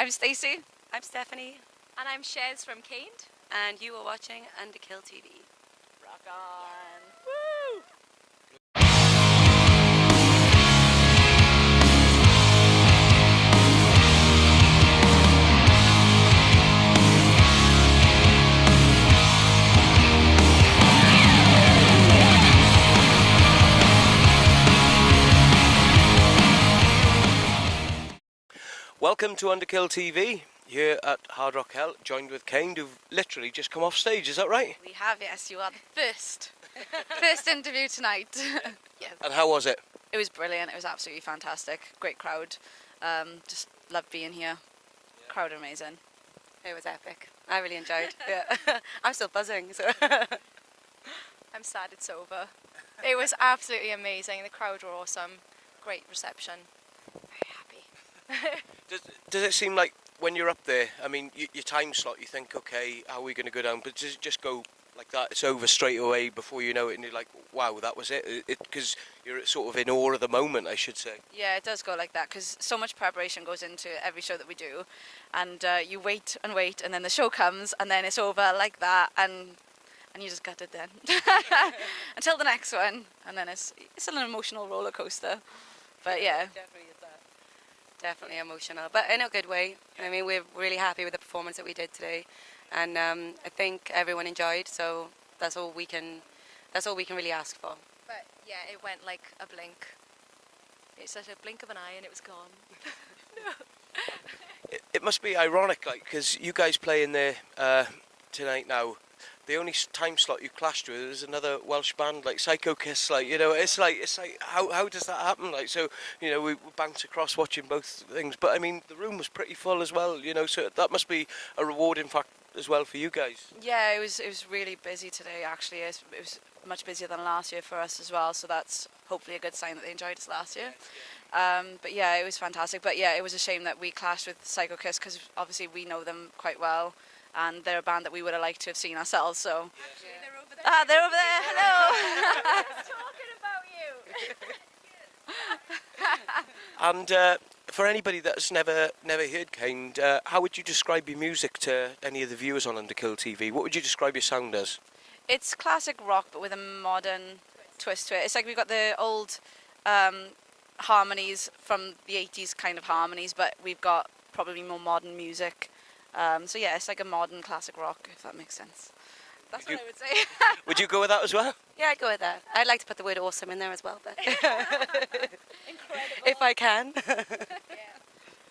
I'm Stacey. I'm Stephanie. And I'm Shez from Kane'D. And you are watching Underkill TV. Rock on. Woo! Welcome to Underkill TV, here at Hard Rock Hell, joined with Kane'D, who've literally just come off stage, is that right? We have, yes, you are the first interview tonight. Yes. And how was it? It was brilliant, it was absolutely fantastic. Great crowd, just loved being here. Crowd amazing. It was epic. I really enjoyed. Yeah. I'm still buzzing. So. I'm sad it's over. It was absolutely amazing. The crowd were awesome. Great reception. Very happy. Does it seem like when you're up there, I mean, your time slot, you think, okay, how are we going to go down? But does it just go like that? It's over straight away before you know it, and you're like, wow, that was it? Because you're sort of in awe of the moment, I should say. Yeah, it does go like that, because so much preparation goes into every show that we do. And you wait, and then the show comes, and then it's over like that, and you just got it then. Until the next one. And then it's an emotional roller coaster. But yeah. Definitely emotional, but in a good way. I mean, we're really happy with the performance that we did today, and I think everyone enjoyed. So that's all we can really ask for. But yeah, it went like a blink. It's such a blink of an eye, and it was gone. It must be ironic, like, because you guys play in there tonight now. The only time slot you clashed with is another Welsh band like Psycho Kiss. Like, you know, it's like how does that happen? Like, so, you know, we bounced across watching both things, but I mean the room was pretty full as well. You know, so that must be a rewarding fact as well for you guys. Yeah, it was really busy today. Actually, it was much busier than last year for us as well. So that's hopefully a good sign that they enjoyed us last year. But yeah, it was fantastic. But yeah, it was a shame that we clashed with Psycho Kiss, because obviously we know them quite well. And they're a band that we would have liked to have seen ourselves, so... Yeah. They're over there. Ah, they're over there, hello! Talking about you! And for anybody that's never heard Kane'D, how would you describe your music to any of the viewers on Underkill TV? What would you describe your sound as? It's classic rock, but with a modern twist to it. It's like we've got the old harmonies from the 80s kind of harmonies, but we've got probably more modern music. So yeah, it's like a modern classic rock, if that makes sense. That's what I would say. Would you go with that as well? Yeah, I'd go with that. I'd like to put the word awesome in there as well, but Incredible. if I can.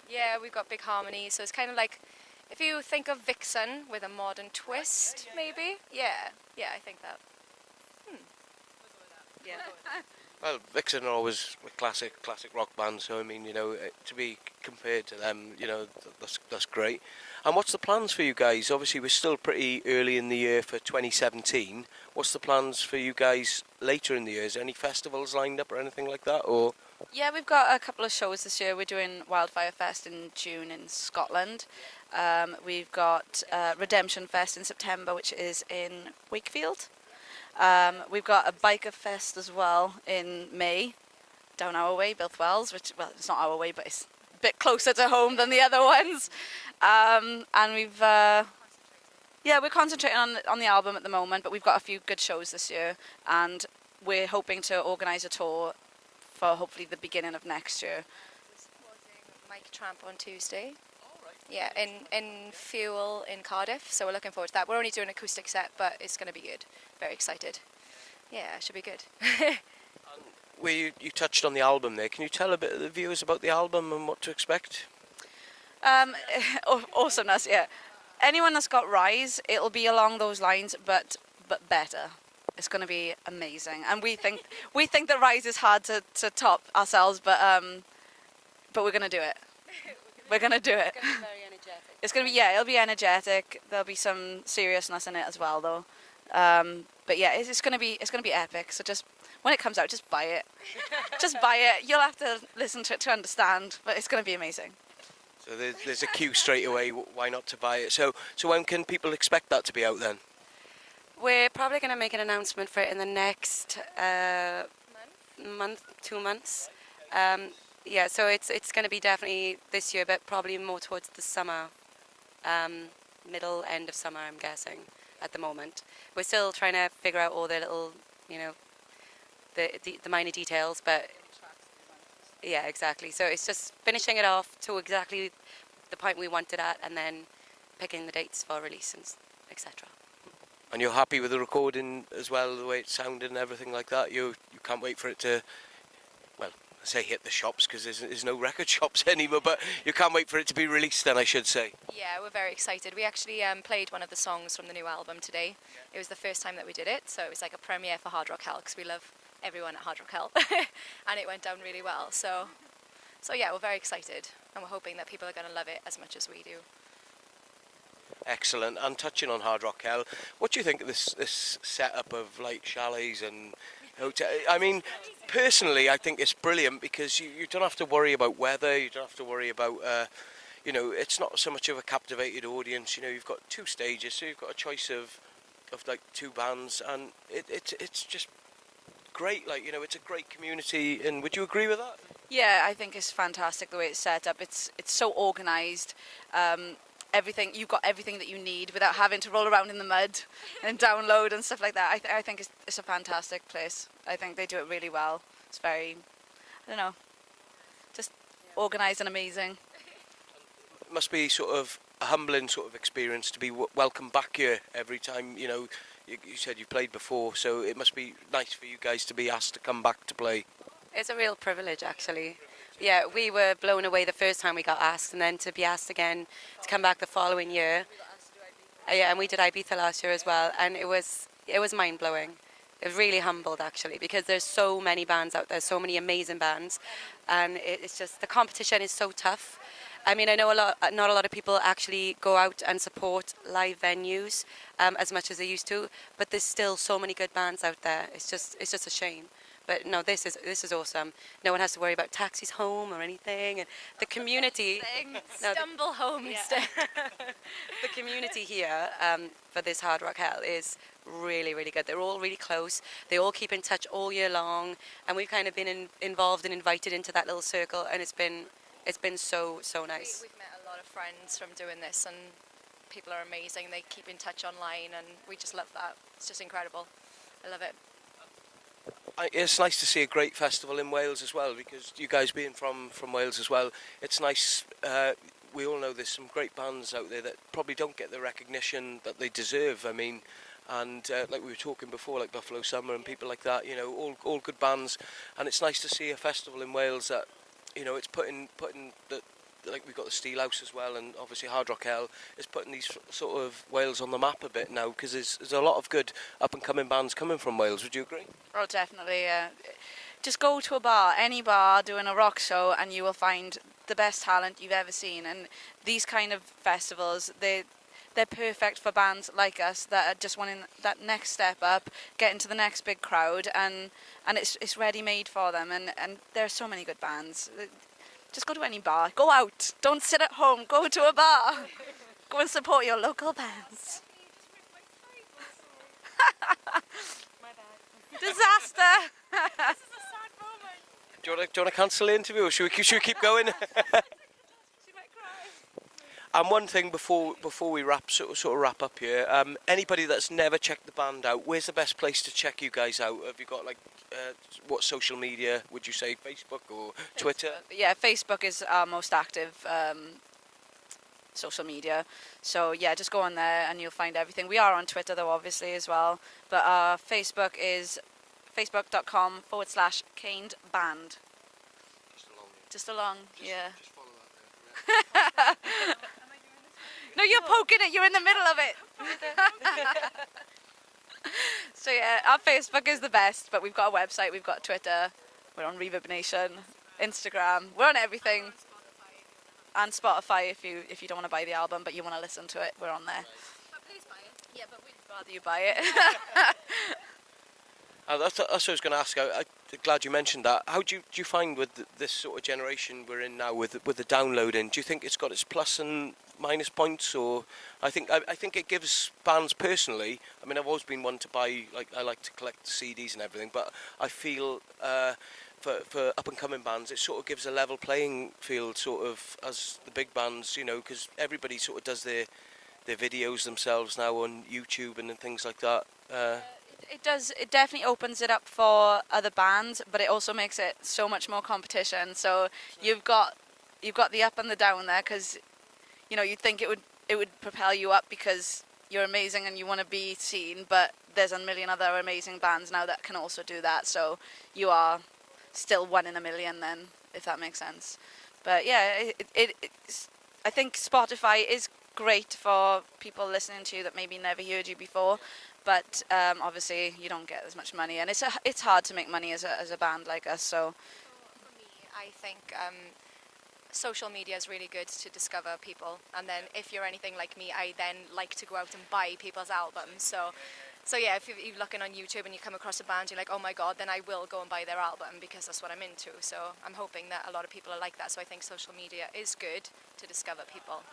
Yeah, we've got big harmonies, so it's kind of like, if you think of Vixen with a modern twist, maybe? Yeah, I think that. Yeah. Well, Vixen are always a classic rock band, so I mean, you know, to be compared to them, you know, that's great. And what's the plans for you guys? Obviously, we're still pretty early in the year for 2017. What's the plans for you guys later in the year? Is there any festivals lined up or anything like that, or? Yeah, we've got a couple of shows this year. We're doing Wildfire Fest in June in Scotland. We've got Redemption Fest in September, which is in Wakefield. We've got a biker fest as well in May, down our way, Bilthwells, which, well, it's not our way, but it's a bit closer to home than the other ones. And we've, we're concentrating on the album at the moment, but we've got a few good shows this year, and we're hoping to organise a tour for hopefully the beginning of next year. Mike Tramp on Tuesday. Yeah, in Fuel in Cardiff, so we're looking forward to that. We're only doing an acoustic set, but it's going to be good. Very excited. Yeah, it should be good. Where you touched on the album there, can you tell a bit of the viewers about the album and what to expect? Awesomeness, yeah. Anyone that's got Rise, it'll be along those lines, but better. It's going to be amazing, and we think that Rise is hard to top ourselves, but we're going to do it. We're going to do it. It's going to be very energetic. It's going to be, it'll be energetic. There'll be some seriousness in it as well, though. But yeah, it's going to be epic. So just when it comes out, just buy it. Just buy it. You'll have to listen to it to understand, but it's going to be amazing. So there's a cue straight away. Why not to buy it? So when can people expect that to be out then? We're probably going to make an announcement for it in the next month, 2 months. Yeah, so it's going to be definitely this year, but probably more towards the summer, middle end of summer, I'm guessing. At the moment, we're still trying to figure out all the little, you know, the minor details, but yeah, exactly. So it's just finishing it off to exactly the point we wanted at, and then picking the dates for release and etc. And you're happy with the recording as well, the way it sounded and everything like that? You can't wait for it to, well, I say hit the shops because there's no record shops anymore, but you can't wait for it to be released then, I should say. Yeah, we're very excited. We actually played one of the songs from the new album today. It was the first time that we did it, so it was like a premiere for Hard Rock Hell because we love everyone at Hard Rock Hell, and it went down really well. So yeah, we're very excited, and we're hoping that people are going to love it as much as we do. Excellent. And touching on Hard Rock Hell, what do you think of this setup of like chalets and hotel? I mean, personally, I think it's brilliant because you don't have to worry about weather. You don't have to worry about, you know, it's not so much of a captivated audience. You know, you've got 2 stages, so you've got a choice of like 2 bands, and it's just great. Like, you know, it's a great community. And would you agree with that? Yeah, I think it's fantastic the way it's set up. It's so organised. Everything, you've got everything that you need without having to roll around in the mud and download and stuff like that. I think it's a fantastic place. I think they do it really well. It's very, I don't know, just organised and amazing. It must be sort of a humbling sort of experience to be welcomed back here every time. You know, you said you played before, so it must be nice for you guys to be asked to come back to play. It's a real privilege, actually. Yeah, we were blown away the first time we got asked, and then to be asked again to come back the following year. Yeah, and we did Ibiza last year as well, and it was mind blowing. It was really humbled actually because there's so many bands out there, so many amazing bands, and it's just the competition is so tough. I mean, I know not a lot of people actually go out and support live venues as much as they used to, but there's still so many good bands out there. It's just a shame. But no, this is awesome. No one has to worry about taxis home or anything, and the community. Stumble home instead. The community here for this Hard Rock Hell is really, really good. They're all really close. They all keep in touch all year long, and we've kind of been involved and invited into that little circle, and it's been so nice. We've met a lot of friends from doing this, and people are amazing. They keep in touch online, and we just love that. It's just incredible. I love it. It's nice to see a great festival in Wales as well, because you guys being from Wales as well, it's nice. We all know there's some great bands out there that probably don't get the recognition that they deserve. I mean, and like we were talking before, like Buffalo Summer and people like that, you know, all good bands, and it's nice to see a festival in Wales that, you know, it's putting the, like we've got the Steelhouse as well, and obviously Hard Rock Hell is putting these sort of Wales on the map a bit now, because there's a lot of good up and coming bands coming from Wales. Would you agree? Oh, definitely. Just go to a bar, any bar, doing a rock show, and you will find the best talent you've ever seen. And these kind of festivals, they're perfect for bands like us that are just wanting that next step up, get into the next big crowd, and it's ready made for them. And there are so many good bands. Just go to any bar. Go out. Don't sit at home. Go to a bar. Go and support your local bands. Disaster. This is a sad moment. Do you want to cancel the interview, or should we keep going? She might cry. And one thing before we sort of wrap up here, anybody that's never checked the band out, where's the best place to check you guys out? Have you got like what social media would you say? Facebook or Twitter? Yeah, Facebook is our most active social media. So yeah, just go on there and you'll find everything. We are on Twitter though, obviously, as well. But our Facebook is facebook.com/Kane'D band. Just along, yeah. Just follow that there. No, you're poking it. You're in the middle of it. So yeah, our Facebook is the best, but we've got a website, we've got Twitter, we're on Reverb Nation, Instagram, we're on everything, and Spotify if you don't want to buy the album but you want to listen to it, we're on there. But please buy it. Yeah, but we'd rather you buy it. That's what I was going to ask. I'm glad you mentioned that. How do you find with this sort of generation we're in now with the downloading? Do you think it's got its plus and minus points, or I think it gives bands personally. I mean, I've always been one to buy, like I like to collect CDs and everything, but I feel for up and coming bands, it sort of gives a level playing field, sort of, as the big bands, you know, because everybody sort of does their videos themselves now on YouTube and things like that. It does. It definitely opens it up for other bands, but it also makes it so much more competition. So you've got the up and the down there, because you know you'd think it would propel you up because you're amazing and you want to be seen, but there's a million other amazing bands now that can also do that. So you are still one in a million then, if that makes sense. But yeah, I think Spotify is great for people listening to you that maybe never heard you before, but obviously you don't get as much money, and it's hard to make money as a band like us. So For me, I think social media is really good to discover people, and then if you're anything like me, I then like to go out and buy people's albums. So yeah, if you're looking on YouTube and you come across a band, you're like, oh my god, then I will go and buy their album because that's what I'm into. So I'm hoping that a lot of people are like that. So I think social media is good to discover people.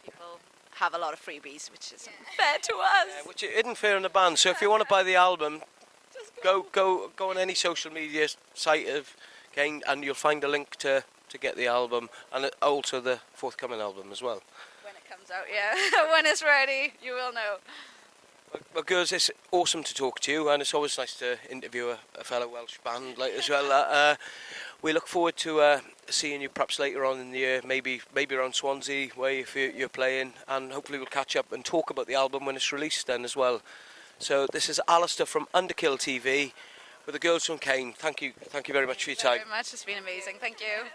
people have a lot of freebies, which isn't fair to us. Yeah, which isn't fair on the band. So if you want to buy the album, go on any social media site of Kane'd, and you'll find a link to get the album, and also the forthcoming album as well. When it comes out, yeah. When it's ready, you will know. Well, girls, it's awesome to talk to you, and it's always nice to interview a fellow Welsh band like as well. We look forward to seeing you perhaps later on in the year, maybe around Swansea way if you're playing, and hopefully we'll catch up and talk about the album when it's released then as well. So this is Alistair from Underkill TV with the girls from Kane'd. Thank you very much for your time. Thank you very much. It's been amazing. Thank you.